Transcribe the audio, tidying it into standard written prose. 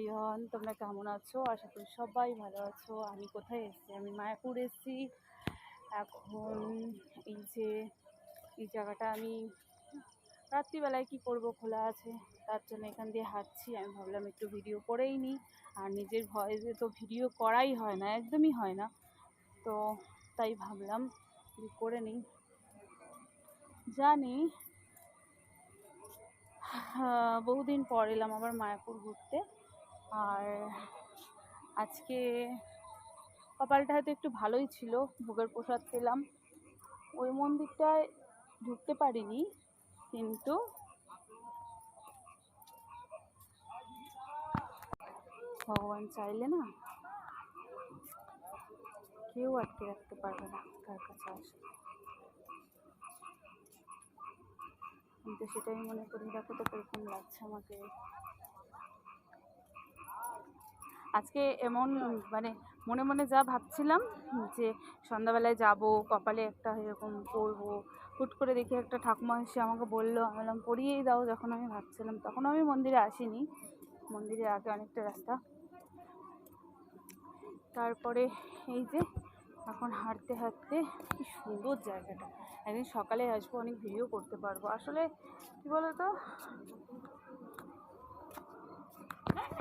Everyone, তোমরা কেমন আছো? আশা করি সবাই ভালো আছো। আমি কোথায় এসেছি? আমি মায়াপুর এসেছি। এখন এই জায়গাটা আমি রাত্রিবেলায় কি করব, খোলা আছে, তার জন্য এখান দিয়ে হাঁটছি। আমি ভাবলাম একটু ভিডিও করেই নিই। আর নিজের ভয়েসে তো ভিডিও করাই হয় না, একদমই হয় না, তো তাই ভাবলাম যে করে নিই। জানি বহুদিন পর এলাম আবার মায়াপুর ঘুরতে। আর আজকে কপালটা হয়তো একটু ভালোই ছিল, ভোগের প্রসাদ পেলাম। ওই মন্দিরটায় ঢুকতে পারিনি, কিন্তু ভগবান চাইলে না কেউ আটকে রাখতে পারবে না তার কাছে আসে। আমি তো সেটাই মনে করি। দেখো তো কিরকম লাগছে আমাকে আজকে। এমন মানে মনে মনে যা ভাবছিলাম যে সন্ধ্যাবেলায় যাব, কপালে একটা এরকম পরবো, হুট করে দেখি একটা ঠাকুমা এসে আমাকে বললো। আমি বললাম পরিয়েই দাও। যখন আমি ভাবছিলাম তখন আমি মন্দিরে আসিনি, মন্দিরের আগে অনেকটা রাস্তা। তারপরে এই যে এখন হাঁটতে হাঁটতে, কি সুন্দর জায়গাটা। একদিন সকালে আসবো, অনেক ভিডিও করতে পারবো। আসলে কী বলো তো,